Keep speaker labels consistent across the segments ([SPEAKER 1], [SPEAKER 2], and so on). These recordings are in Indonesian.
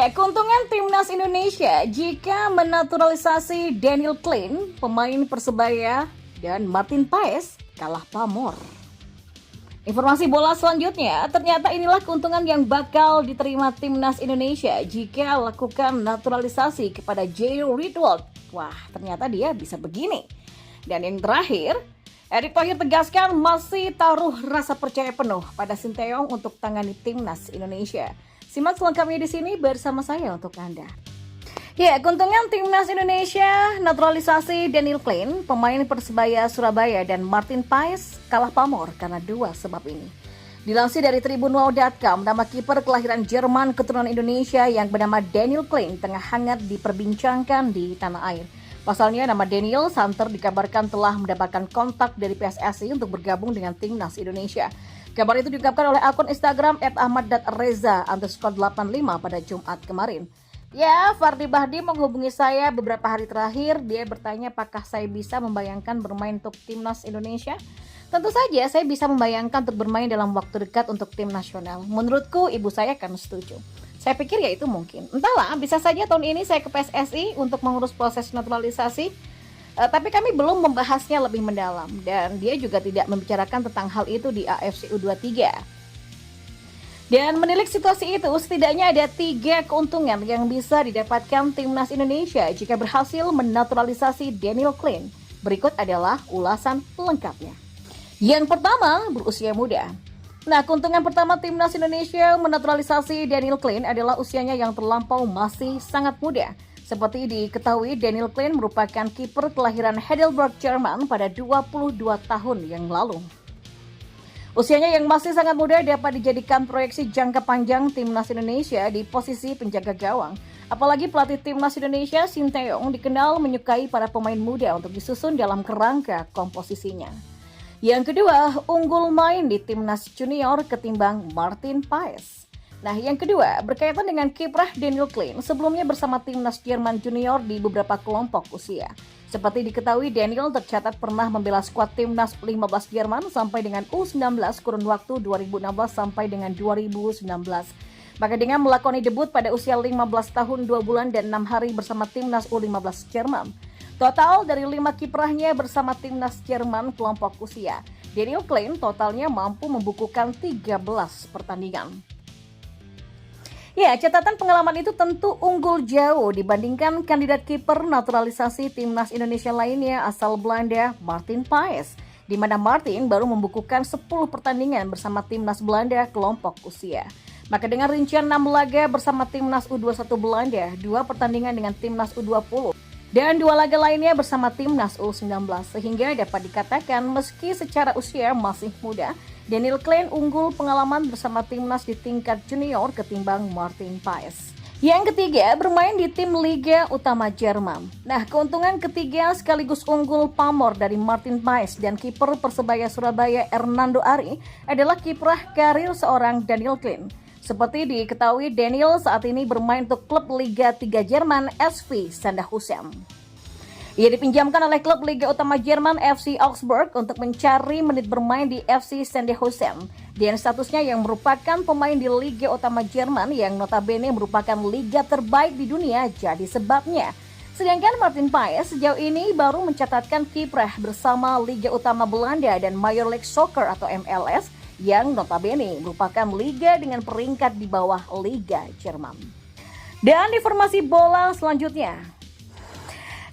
[SPEAKER 1] Ya, keuntungan timnas Indonesia jika menaturalisasi Daniel Klein, pemain Persebaya, dan Martin Paes kalah pamor. Informasi bola selanjutnya, ternyata inilah keuntungan yang bakal diterima timnas Indonesia jika lakukan naturalisasi kepada Jairo Ridwald. Wah, ternyata dia bisa begini. Dan yang terakhir, Erick Thohir tegaskan masih taruh rasa percaya penuh pada Sinteyong untuk tangani timnas Indonesia. Simak selengkapnya di sini bersama saya untuk Anda. Ya, keuntungan timnas Indonesia naturalisasi Daniel Klein, pemain Persebaya Surabaya, dan Martin Paes kalah pamor karena dua sebab ini. Dilansir dari tribunwall.com, nama kiper kelahiran Jerman keturunan Indonesia yang bernama Daniel Klein tengah hangat diperbincangkan di tanah air. Pasalnya, nama Daniel santer dikabarkan telah mendapatkan kontak dari PSSI untuk bergabung dengan timnas Indonesia. Kabar itu diungkapkan oleh akun Instagram @ahmad.reza_85 pada Jumat kemarin. Ya, Fardi Bahdi menghubungi saya beberapa hari terakhir. Dia bertanya apakah saya bisa membayangkan bermain untuk timnas Indonesia. Tentu saja saya bisa membayangkan untuk bermain dalam waktu dekat untuk tim nasional. Menurutku ibu saya akan setuju. Saya pikir ya itu mungkin. Entahlah, bisa saja tahun ini saya ke PSSI untuk mengurus proses naturalisasi. Tapi kami belum membahasnya lebih mendalam. Dan dia juga tidak membicarakan tentang hal itu di AFC U23. Dan menilik situasi itu, setidaknya ada 3 keuntungan yang bisa didapatkan timnas Indonesia jika berhasil menaturalisasi Daniel Klein. Berikut adalah ulasan lengkapnya. Yang pertama, berusia muda. Nah, keuntungan pertama timnas Indonesia menaturalisasi Daniel Klein adalah usianya yang terlampau masih sangat muda. Seperti diketahui, Daniel Klein merupakan kiper kelahiran Heidelberg, Jerman pada 22 tahun yang lalu. Usianya yang masih sangat muda dapat dijadikan proyeksi jangka panjang timnas Indonesia di posisi penjaga gawang. Apalagi pelatih timnas Indonesia, Sinteyong, dikenal menyukai para pemain muda untuk disusun dalam kerangka komposisinya. Yang kedua, unggul main di timnas junior ketimbang Martin Paes. Nah, yang kedua, berkaitan dengan kiprah Daniel Klein sebelumnya bersama timnas Jerman junior di beberapa kelompok usia. Seperti diketahui, Daniel tercatat pernah membela skuad timnas 15 Jerman sampai dengan U19 kurun waktu 2016 sampai dengan 2019. Maka dengan melakoni debut pada usia 15 tahun 2 bulan dan 6 hari bersama timnas U15 Jerman. Total dari 5 kiprahnya bersama timnas Jerman kelompok usia, Daniel Klein totalnya mampu membukukan 13 pertandingan. Ya, catatan pengalaman itu tentu unggul jauh dibandingkan kandidat kiper naturalisasi timnas Indonesia lainnya asal Belanda, Martin Paes, di mana Martin baru membukukan 10 pertandingan bersama timnas Belanda kelompok usia. Maka dengan rincian 6 laga bersama timnas U21 Belanda, 2 pertandingan dengan timnas U20, dan 2 laga lainnya bersama timnas U19, sehingga dapat dikatakan meski secara usia masih muda, Daniel Klein unggul pengalaman bersama timnas di tingkat junior ketimbang Martin Paes. Yang ketiga, bermain di tim Liga Utama Jerman. Nah, keuntungan ketiga sekaligus unggul pamor dari Martin Paes dan kiper Persebaya Surabaya Hernando Ari adalah kiprah karir seorang Daniel Klein. Seperti diketahui, Daniel saat ini bermain untuk klub Liga 3 Jerman SV Sandhausen. Ia dipinjamkan oleh klub Liga Utama Jerman FC Augsburg untuk mencari menit bermain di FC Sandhausen. Dan statusnya yang merupakan pemain di Liga Utama Jerman yang notabene merupakan liga terbaik di dunia jadi sebabnya. Sedangkan Martin Paes sejauh ini baru mencatatkan kiprah bersama Liga Utama Belanda dan Major League Soccer atau MLS yang notabene merupakan liga dengan peringkat di bawah Liga Jerman. Dan informasi bola selanjutnya.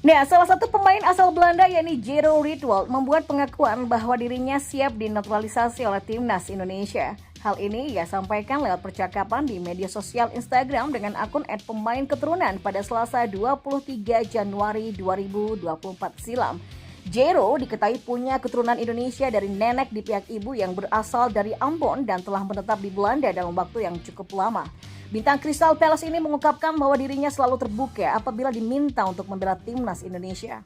[SPEAKER 1] Nah, salah satu pemain asal Belanda yakni Jairo Ridwald membuat pengakuan bahwa dirinya siap dinaturalisasi oleh timnas Indonesia. Hal ini ia sampaikan lewat percakapan di media sosial Instagram dengan akun @pemainketurunan pada Selasa 23 Januari 2024 silam. Jairo diketahui punya keturunan Indonesia dari nenek di pihak ibu yang berasal dari Ambon dan telah menetap di Belanda dalam waktu yang cukup lama. Bintang Crystal Palace ini mengungkapkan bahwa dirinya selalu terbuka apabila diminta untuk membela timnas Indonesia.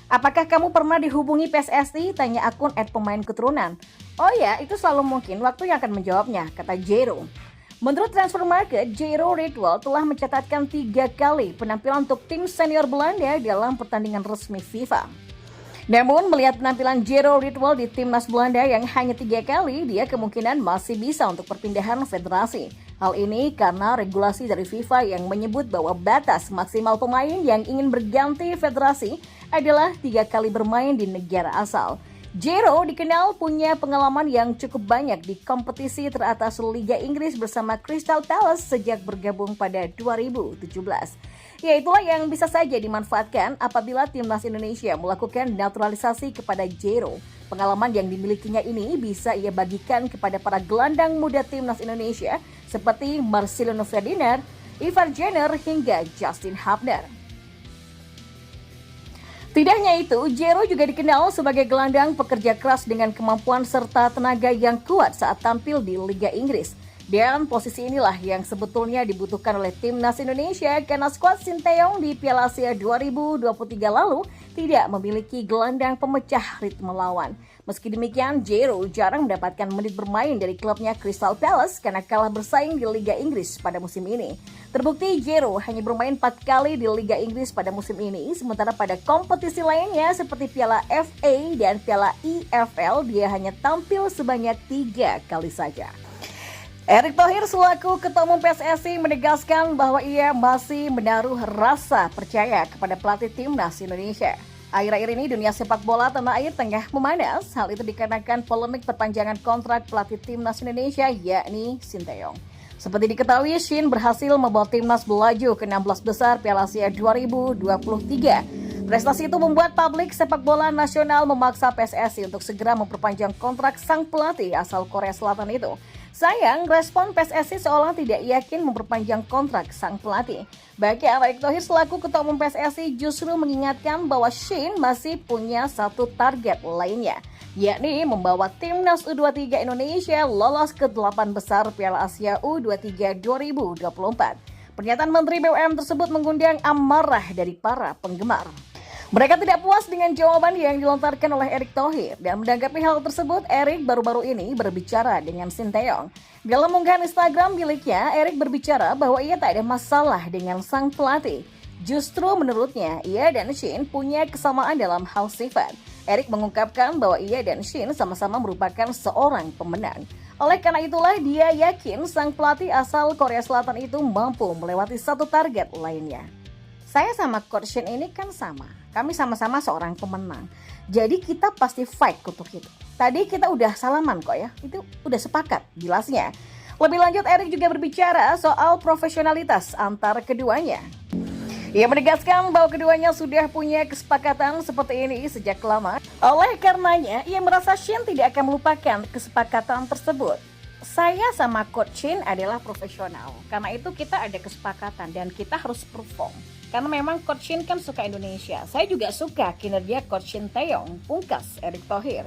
[SPEAKER 1] Apakah kamu pernah dihubungi PSSI? Tanya akun @pemainketurunan. Oh ya, itu selalu mungkin, waktu yang akan menjawabnya, kata Jairo. Menurut Transfer Market, Jairo Ridwald telah mencatatkan 3 kali penampilan untuk tim senior Belanda dalam pertandingan resmi FIFA. Namun, melihat penampilan Jairo Ridwald di timnas Belanda yang hanya 3 kali, dia kemungkinan masih bisa untuk perpindahan federasi. Hal ini karena regulasi dari FIFA yang menyebut bahwa batas maksimal pemain yang ingin berganti federasi adalah 3 kali bermain di negara asal. Jero dikenal punya pengalaman yang cukup banyak di kompetisi teratas Liga Inggris bersama Crystal Palace sejak bergabung pada 2017. Ya, itulah yang bisa saja dimanfaatkan apabila timnas Indonesia melakukan naturalisasi kepada Jero. Pengalaman yang dimilikinya ini bisa ia bagikan kepada para gelandang muda timnas Indonesia seperti Marcelino Ferdinand, Ivar Jenner hingga Justin Hubner. Tidak hanya itu, Jero juga dikenal sebagai gelandang pekerja keras dengan kemampuan serta tenaga yang kuat saat tampil di Liga Inggris. Dan posisi inilah yang sebetulnya dibutuhkan oleh timnas Indonesia karena skuad Sinteyong di Piala Asia 2023 lalu tidak memiliki gelandang pemecah ritme lawan. Meski demikian, Jero jarang mendapatkan menit bermain dari klubnya Crystal Palace karena kalah bersaing di Liga Inggris pada musim ini. Terbukti Jero hanya bermain 4 kali di Liga Inggris pada musim ini, sementara pada kompetisi lainnya seperti Piala FA dan Piala EFL dia hanya tampil sebanyak 3 kali saja. Erick Thohir selaku Ketua Umum PSSI menegaskan bahwa ia masih menaruh rasa percaya kepada pelatih timnas Indonesia. Akhir-akhir ini dunia sepak bola tanah air tengah memanas. Hal itu dikarenakan polemik perpanjangan kontrak pelatih timnas Indonesia yakni Sinteyong. Seperti diketahui, Shin berhasil membawa timnas melaju ke 16 besar Piala Asia 2023. Prestasi itu membuat publik sepak bola nasional memaksa PSSI untuk segera memperpanjang kontrak sang pelatih asal Korea Selatan itu. Sayang, respon PSSI seolah tidak yakin memperpanjang kontrak sang pelatih. Bahkan Erick Thohir selaku Ketua Umum PSSI justru mengingatkan bahwa Shin masih punya satu target lainnya, yakni membawa timnas U23 Indonesia lolos ke 8 besar Piala Asia U23 2024. Pernyataan Menteri BUMN tersebut mengundang amarah dari para penggemar. Mereka tidak puas dengan jawaban yang dilontarkan oleh Erick Thohir dan menanggapi hal tersebut, Erick baru-baru ini berbicara dengan Sinteyong. Dalam unggahan Instagram miliknya, Erick berbicara bahwa ia tak ada masalah dengan sang pelatih. Justru menurutnya, ia dan Shin punya kesamaan dalam hal sifat. Erick mengungkapkan bahwa ia dan Shin sama-sama merupakan seorang pemenang. Oleh karena itulah dia yakin sang pelatih asal Korea Selatan itu mampu melewati satu target lainnya. Saya sama Coach Shin ini kan sama. Kami sama-sama seorang pemenang. Jadi kita pasti fight untuk itu. Tadi kita udah salaman kok ya. Itu udah sepakat jelasnya. Lebih lanjut Erick juga berbicara soal profesionalitas antara keduanya. Ia menegaskan bahwa keduanya sudah punya kesepakatan seperti ini sejak lama. Oleh karenanya, ia merasa Shin tidak akan melupakan kesepakatan tersebut. Saya sama Coach Shin adalah profesional. Karena itu kita ada kesepakatan dan kita harus perform. Karena memang Coach Shin kan suka Indonesia. Saya juga suka kinerja Coach Sinteyong, pungkas Erick Thohir.